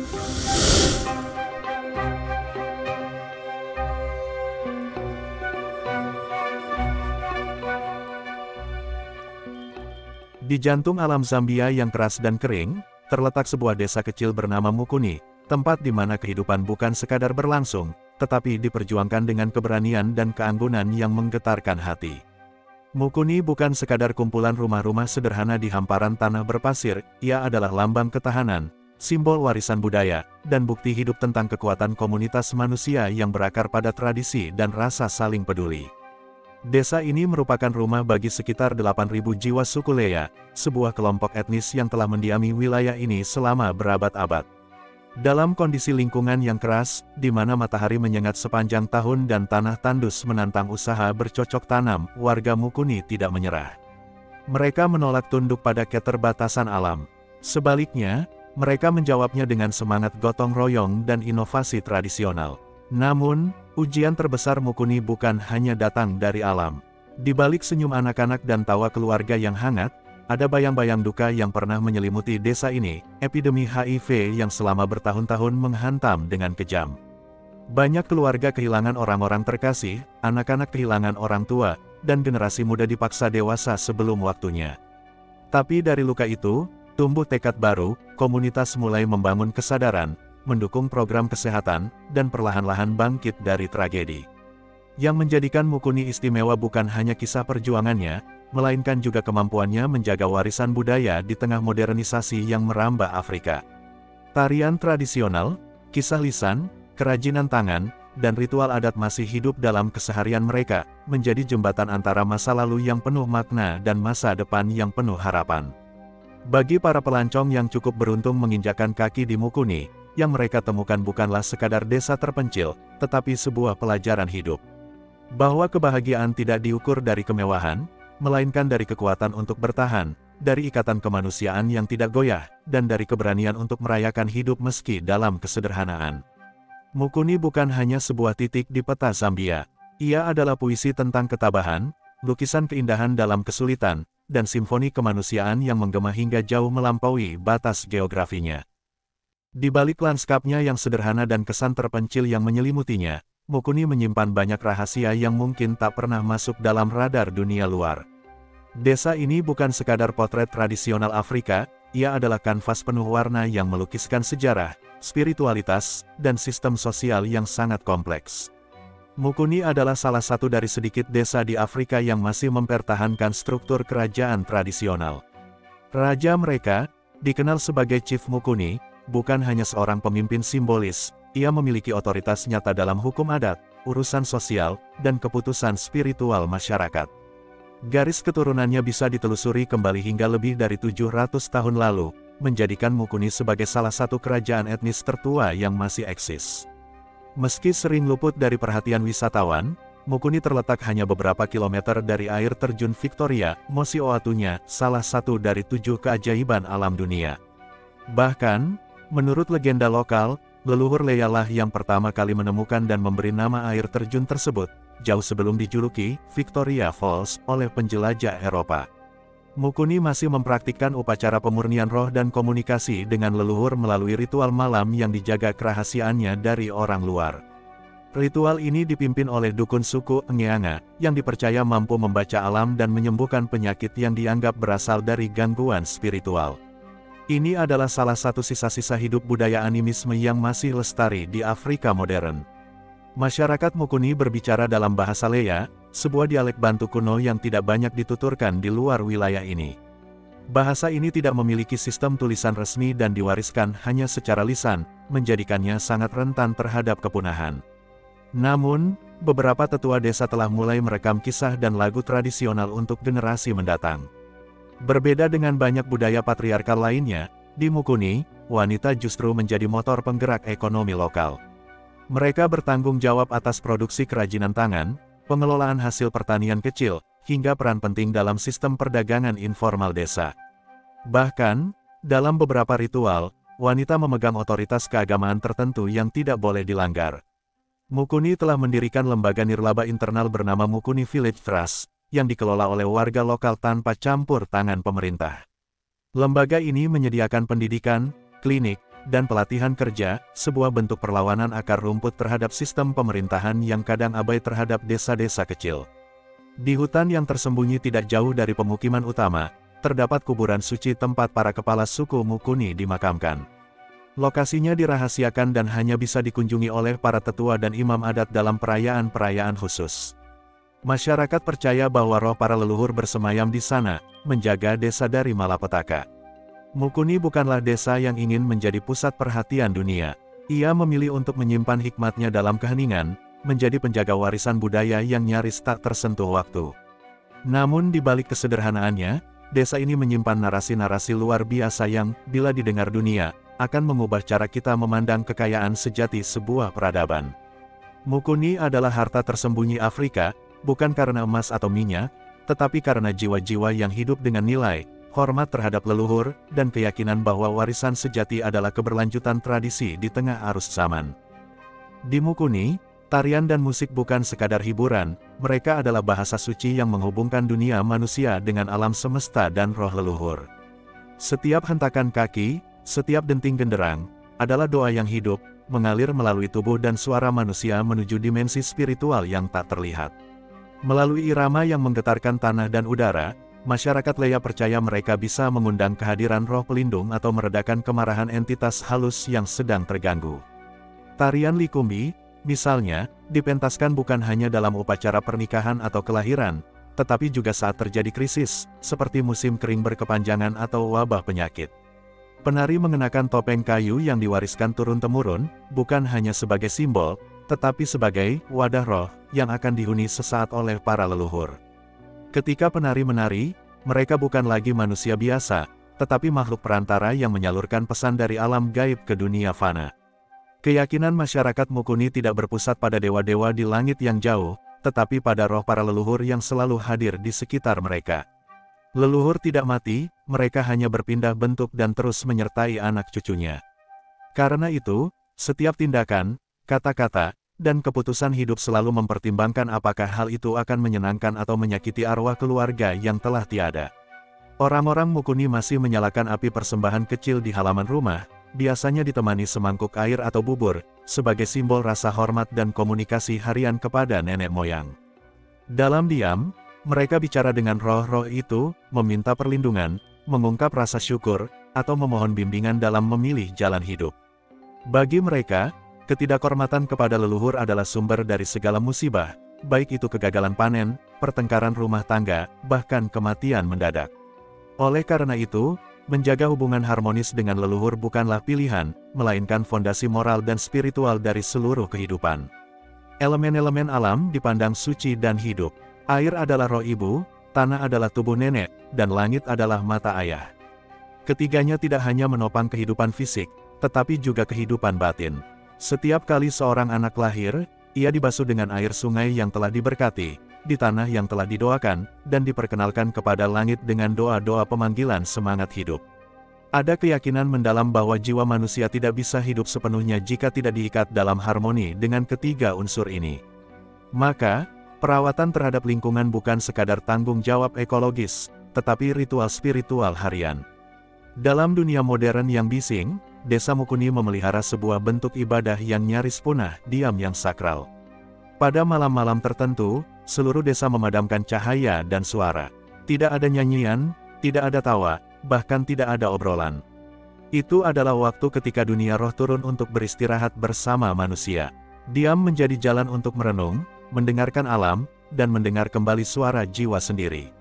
Di jantung alam Zambia yang keras dan kering, terletak sebuah desa kecil bernama Mukuni, tempat di mana kehidupan bukan sekadar berlangsung, tetapi diperjuangkan dengan keberanian dan keanggunan yang menggetarkan hati. Mukuni bukan sekadar kumpulan rumah-rumah sederhana di hamparan tanah berpasir, ia adalah lambang ketahanan, simbol warisan budaya, dan bukti hidup tentang kekuatan komunitas manusia yang berakar pada tradisi dan rasa saling peduli. Desa ini merupakan rumah bagi sekitar 8.000 jiwa suku Leya, sebuah kelompok etnis yang telah mendiami wilayah ini selama berabad-abad. Dalam kondisi lingkungan yang keras, di mana matahari menyengat sepanjang tahun dan tanah tandus menantang usaha bercocok tanam, warga Mukuni tidak menyerah. Mereka menolak tunduk pada keterbatasan alam. Sebaliknya, mereka menjawabnya dengan semangat gotong royong dan inovasi tradisional. Namun, ujian terbesar Mukuni bukan hanya datang dari alam. Di balik senyum anak-anak dan tawa keluarga yang hangat, ada bayang-bayang duka yang pernah menyelimuti desa ini, epidemi HIV yang selama bertahun-tahun menghantam dengan kejam. Banyak keluarga kehilangan orang-orang terkasih, anak-anak kehilangan orang tua, dan generasi muda dipaksa dewasa sebelum waktunya. Tapi dari luka itu, tumbuh tekad baru, komunitas mulai membangun kesadaran, mendukung program kesehatan, dan perlahan-lahan bangkit dari tragedi. Yang menjadikan Mukuni istimewa bukan hanya kisah perjuangannya, melainkan juga kemampuannya menjaga warisan budaya di tengah modernisasi yang merambah Afrika. Tarian tradisional, kisah lisan, kerajinan tangan, dan ritual adat masih hidup dalam keseharian mereka, menjadi jembatan antara masa lalu yang penuh makna dan masa depan yang penuh harapan. Bagi para pelancong yang cukup beruntung menginjakkan kaki di Mukuni, yang mereka temukan bukanlah sekadar desa terpencil, tetapi sebuah pelajaran hidup. Bahwa kebahagiaan tidak diukur dari kemewahan, melainkan dari kekuatan untuk bertahan, dari ikatan kemanusiaan yang tidak goyah, dan dari keberanian untuk merayakan hidup meski dalam kesederhanaan. Mukuni bukan hanya sebuah titik di peta Zambia. Ia adalah puisi tentang ketabahan, lukisan keindahan dalam kesulitan, dan simfoni kemanusiaan yang menggema hingga jauh melampaui batas geografinya. Di balik lanskapnya yang sederhana dan kesan terpencil yang menyelimutinya, Mukuni menyimpan banyak rahasia yang mungkin tak pernah masuk dalam radar dunia luar. Desa ini bukan sekadar potret tradisional Afrika, ia adalah kanvas penuh warna yang melukiskan sejarah, spiritualitas, dan sistem sosial yang sangat kompleks. Mukuni adalah salah satu dari sedikit desa di Afrika yang masih mempertahankan struktur kerajaan tradisional. Raja mereka, dikenal sebagai Chief Mukuni, bukan hanya seorang pemimpin simbolis, ia memiliki otoritas nyata dalam hukum adat, urusan sosial, dan keputusan spiritual masyarakat. Garis keturunannya bisa ditelusuri kembali hingga lebih dari 700 tahun lalu, menjadikan Mukuni sebagai salah satu kerajaan etnis tertua yang masih eksis. Meski sering luput dari perhatian wisatawan, Mukuni terletak hanya beberapa kilometer dari air terjun Victoria, Mosi Oatunya, salah satu dari 7 keajaiban alam dunia. Bahkan, menurut legenda lokal, leluhur Leya lah yang pertama kali menemukan dan memberi nama air terjun tersebut, jauh sebelum dijuluki Victoria Falls oleh penjelajah Eropa. Mukuni masih mempraktikkan upacara pemurnian roh dan komunikasi dengan leluhur melalui ritual malam yang dijaga kerahasiaannya dari orang luar. Ritual ini dipimpin oleh dukun suku Ngeanga, yang dipercaya mampu membaca alam dan menyembuhkan penyakit yang dianggap berasal dari gangguan spiritual. Ini adalah salah satu sisa-sisa hidup budaya animisme yang masih lestari di Afrika modern. Masyarakat Mukuni berbicara dalam bahasa Leya, sebuah dialek Bantu kuno yang tidak banyak dituturkan di luar wilayah ini. Bahasa ini tidak memiliki sistem tulisan resmi dan diwariskan hanya secara lisan, menjadikannya sangat rentan terhadap kepunahan. Namun, beberapa tetua desa telah mulai merekam kisah dan lagu tradisional untuk generasi mendatang. Berbeda dengan banyak budaya patriarkal lainnya, di Mukuni, wanita justru menjadi motor penggerak ekonomi lokal. Mereka bertanggung jawab atas produksi kerajinan tangan, pengelolaan hasil pertanian kecil, hingga peran penting dalam sistem perdagangan informal desa. Bahkan, dalam beberapa ritual, wanita memegang otoritas keagamaan tertentu yang tidak boleh dilanggar. Mukuni telah mendirikan lembaga nirlaba internal bernama Mukuni Village Trust, yang dikelola oleh warga lokal tanpa campur tangan pemerintah. Lembaga ini menyediakan pendidikan, klinik, dan pelatihan kerja, sebuah bentuk perlawanan akar rumput terhadap sistem pemerintahan yang kadang abai terhadap desa-desa kecil. Di hutan yang tersembunyi tidak jauh dari pemukiman utama, terdapat kuburan suci tempat para kepala suku Mukuni dimakamkan. Lokasinya dirahasiakan dan hanya bisa dikunjungi oleh para tetua dan imam adat dalam perayaan-perayaan khusus. Masyarakat percaya bahwa roh para leluhur bersemayam di sana, menjaga desa dari malapetaka. Mukuni bukanlah desa yang ingin menjadi pusat perhatian dunia. Ia memilih untuk menyimpan hikmatnya dalam keheningan, menjadi penjaga warisan budaya yang nyaris tak tersentuh waktu. Namun di balik kesederhanaannya, desa ini menyimpan narasi-narasi luar biasa yang, bila didengar dunia, akan mengubah cara kita memandang kekayaan sejati sebuah peradaban. Mukuni adalah harta tersembunyi Afrika, bukan karena emas atau minyak, tetapi karena jiwa-jiwa yang hidup dengan nilai, hormat terhadap leluhur, dan keyakinan bahwa warisan sejati adalah keberlanjutan tradisi di tengah arus zaman. Di Mukuni, tarian dan musik bukan sekadar hiburan, mereka adalah bahasa suci yang menghubungkan dunia manusia dengan alam semesta dan roh leluhur. Setiap hentakan kaki, setiap denting genderang, adalah doa yang hidup, mengalir melalui tubuh dan suara manusia menuju dimensi spiritual yang tak terlihat. Melalui irama yang menggetarkan tanah dan udara, masyarakat Leya percaya mereka bisa mengundang kehadiran roh pelindung atau meredakan kemarahan entitas halus yang sedang terganggu. Tarian Likumbi, misalnya, dipentaskan bukan hanya dalam upacara pernikahan atau kelahiran, tetapi juga saat terjadi krisis, seperti musim kering berkepanjangan atau wabah penyakit. Penari mengenakan topeng kayu yang diwariskan turun-temurun, bukan hanya sebagai simbol, tetapi sebagai wadah roh yang akan dihuni sesaat oleh para leluhur. Ketika penari menari, mereka bukan lagi manusia biasa, tetapi makhluk perantara yang menyalurkan pesan dari alam gaib ke dunia fana. Keyakinan masyarakat Mukuni tidak berpusat pada dewa-dewa di langit yang jauh, tetapi pada roh para leluhur yang selalu hadir di sekitar mereka. Leluhur tidak mati, mereka hanya berpindah bentuk dan terus menyertai anak cucunya. Karena itu, setiap tindakan, kata-kata, dan keputusan hidup selalu mempertimbangkan apakah hal itu akan menyenangkan atau menyakiti arwah keluarga yang telah tiada. Orang-orang Mukuni masih menyalakan api persembahan kecil di halaman rumah, biasanya ditemani semangkuk air atau bubur, sebagai simbol rasa hormat dan komunikasi harian kepada nenek moyang. Dalam diam, mereka bicara dengan roh-roh itu, meminta perlindungan, mengungkap rasa syukur, atau memohon bimbingan dalam memilih jalan hidup. Bagi mereka, ketidakhormatan kepada leluhur adalah sumber dari segala musibah, baik itu kegagalan panen, pertengkaran rumah tangga, bahkan kematian mendadak. Oleh karena itu, menjaga hubungan harmonis dengan leluhur bukanlah pilihan, melainkan fondasi moral dan spiritual dari seluruh kehidupan. Elemen-elemen alam dipandang suci dan hidup. Air adalah roh ibu, tanah adalah tubuh nenek, dan langit adalah mata ayah. Ketiganya tidak hanya menopang kehidupan fisik, tetapi juga kehidupan batin. Setiap kali seorang anak lahir, ia dibasuh dengan air sungai yang telah diberkati, di tanah yang telah didoakan, dan diperkenalkan kepada langit dengan doa-doa pemanggilan semangat hidup. Ada keyakinan mendalam bahwa jiwa manusia tidak bisa hidup sepenuhnya jika tidak diikat dalam harmoni dengan ketiga unsur ini. Maka, perawatan terhadap lingkungan bukan sekadar tanggung jawab ekologis, tetapi ritual spiritual harian. Dalam dunia modern yang bising, desa Mukuni memelihara sebuah bentuk ibadah yang nyaris punah, diam yang sakral. Pada malam-malam tertentu, seluruh desa memadamkan cahaya dan suara. Tidak ada nyanyian, tidak ada tawa, bahkan tidak ada obrolan. Itu adalah waktu ketika dunia roh turun untuk beristirahat bersama manusia. Diam menjadi jalan untuk merenung, mendengarkan alam, dan mendengar kembali suara jiwa sendiri.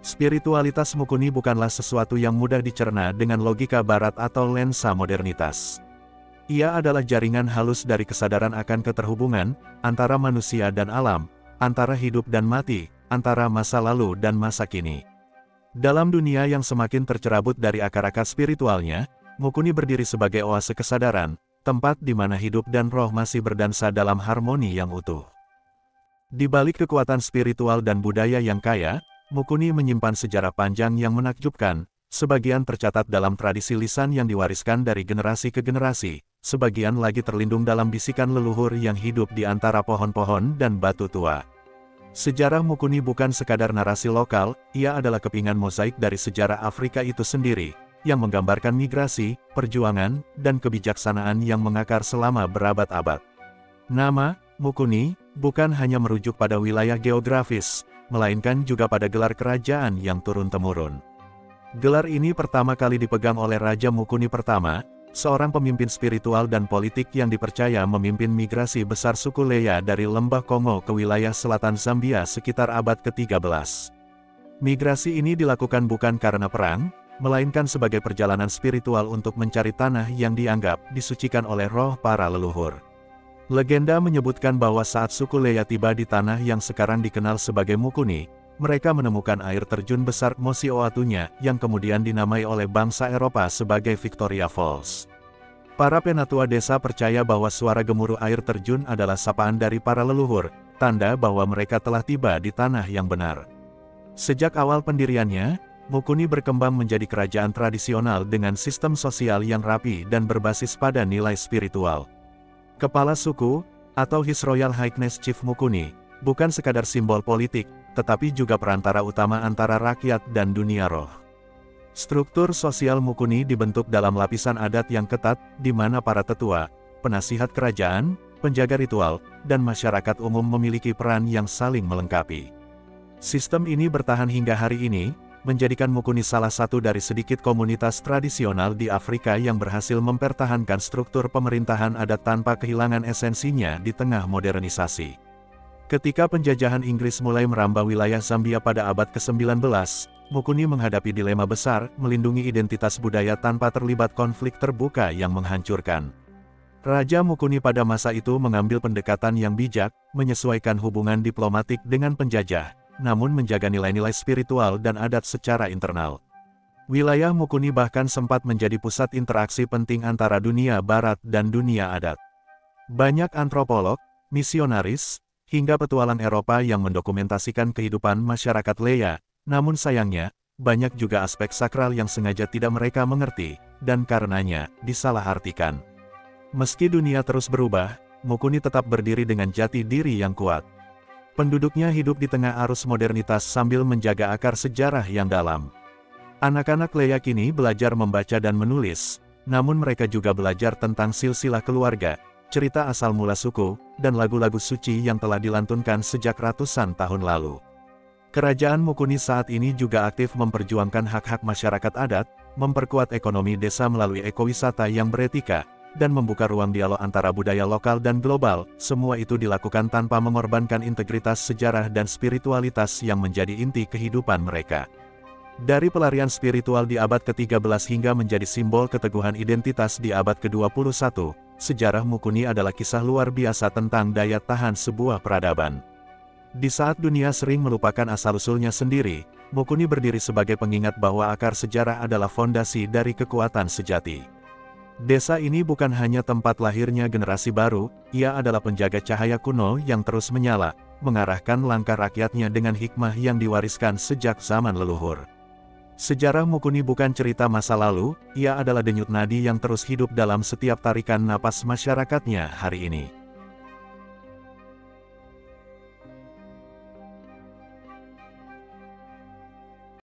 Spiritualitas Mukuni bukanlah sesuatu yang mudah dicerna dengan logika barat atau lensa modernitas. Ia adalah jaringan halus dari kesadaran akan keterhubungan, antara manusia dan alam, antara hidup dan mati, antara masa lalu dan masa kini. Dalam dunia yang semakin tercerabut dari akar-akar spiritualnya, Mukuni berdiri sebagai oase kesadaran, tempat di mana hidup dan roh masih berdansa dalam harmoni yang utuh. Di balik kekuatan spiritual dan budaya yang kaya, Mukuni menyimpan sejarah panjang yang menakjubkan, sebagian tercatat dalam tradisi lisan yang diwariskan dari generasi ke generasi, sebagian lagi terlindung dalam bisikan leluhur yang hidup di antara pohon-pohon dan batu tua. Sejarah Mukuni bukan sekadar narasi lokal, ia adalah kepingan mozaik dari sejarah Afrika itu sendiri, yang menggambarkan migrasi, perjuangan, dan kebijaksanaan yang mengakar selama berabad-abad. Nama, Mukuni, bukan hanya merujuk pada wilayah geografis, melainkan juga pada gelar kerajaan yang turun-temurun. Gelar ini pertama kali dipegang oleh Raja Mukuni pertama, seorang pemimpin spiritual dan politik yang dipercaya memimpin migrasi besar suku Leya dari lembah Kongo ke wilayah selatan Zambia sekitar abad ke-13. Migrasi ini dilakukan bukan karena perang, melainkan sebagai perjalanan spiritual untuk mencari tanah yang dianggap disucikan oleh roh para leluhur. Legenda menyebutkan bahwa saat suku Leya tiba di tanah yang sekarang dikenal sebagai Mukuni, mereka menemukan air terjun besar Mosi Oatunya yang kemudian dinamai oleh bangsa Eropa sebagai Victoria Falls. Para penatua desa percaya bahwa suara gemuruh air terjun adalah sapaan dari para leluhur, tanda bahwa mereka telah tiba di tanah yang benar. Sejak awal pendiriannya, Mukuni berkembang menjadi kerajaan tradisional dengan sistem sosial yang rapi dan berbasis pada nilai spiritual. Kepala suku, atau His Royal Highness Chief Mukuni, bukan sekadar simbol politik, tetapi juga perantara utama antara rakyat dan dunia roh. Struktur sosial Mukuni dibentuk dalam lapisan adat yang ketat, di mana para tetua, penasihat kerajaan, penjaga ritual, dan masyarakat umum memiliki peran yang saling melengkapi. Sistem ini bertahan hingga hari ini, menjadikan Mukuni salah satu dari sedikit komunitas tradisional di Afrika yang berhasil mempertahankan struktur pemerintahan adat tanpa kehilangan esensinya di tengah modernisasi. Ketika penjajahan Inggris mulai merambah wilayah Zambia pada abad ke-19, Mukuni menghadapi dilema besar, melindungi identitas budaya tanpa terlibat konflik terbuka yang menghancurkan. Raja Mukuni pada masa itu mengambil pendekatan yang bijak, menyesuaikan hubungan diplomatik dengan penjajah, namun menjaga nilai-nilai spiritual dan adat secara internal. Wilayah Mukuni bahkan sempat menjadi pusat interaksi penting antara dunia barat dan dunia adat. Banyak antropolog, misionaris, hingga petualang Eropa yang mendokumentasikan kehidupan masyarakat Leya, namun sayangnya, banyak juga aspek sakral yang sengaja tidak mereka mengerti, dan karenanya, disalahartikan. Meski dunia terus berubah, Mukuni tetap berdiri dengan jati diri yang kuat. Penduduknya hidup di tengah arus modernitas sambil menjaga akar sejarah yang dalam. Anak-anak Leya kini belajar membaca dan menulis, namun mereka juga belajar tentang silsilah keluarga, cerita asal mula suku, dan lagu-lagu suci yang telah dilantunkan sejak ratusan tahun lalu. Kerajaan Mukuni saat ini juga aktif memperjuangkan hak-hak masyarakat adat, memperkuat ekonomi desa melalui ekowisata yang beretika, dan membuka ruang dialog antara budaya lokal dan global. Semua itu dilakukan tanpa mengorbankan integritas sejarah dan spiritualitas yang menjadi inti kehidupan mereka. Dari pelarian spiritual di abad ke-13 hingga menjadi simbol keteguhan identitas di abad ke-21, sejarah Mukuni adalah kisah luar biasa tentang daya tahan sebuah peradaban. Di saat dunia sering melupakan asal-usulnya sendiri, Mukuni berdiri sebagai pengingat bahwa akar sejarah adalah fondasi dari kekuatan sejati. Desa ini bukan hanya tempat lahirnya generasi baru, ia adalah penjaga cahaya kuno yang terus menyala, mengarahkan langkah rakyatnya dengan hikmah yang diwariskan sejak zaman leluhur. Sejarah Mukuni bukan cerita masa lalu, ia adalah denyut nadi yang terus hidup dalam setiap tarikan napas masyarakatnya hari ini.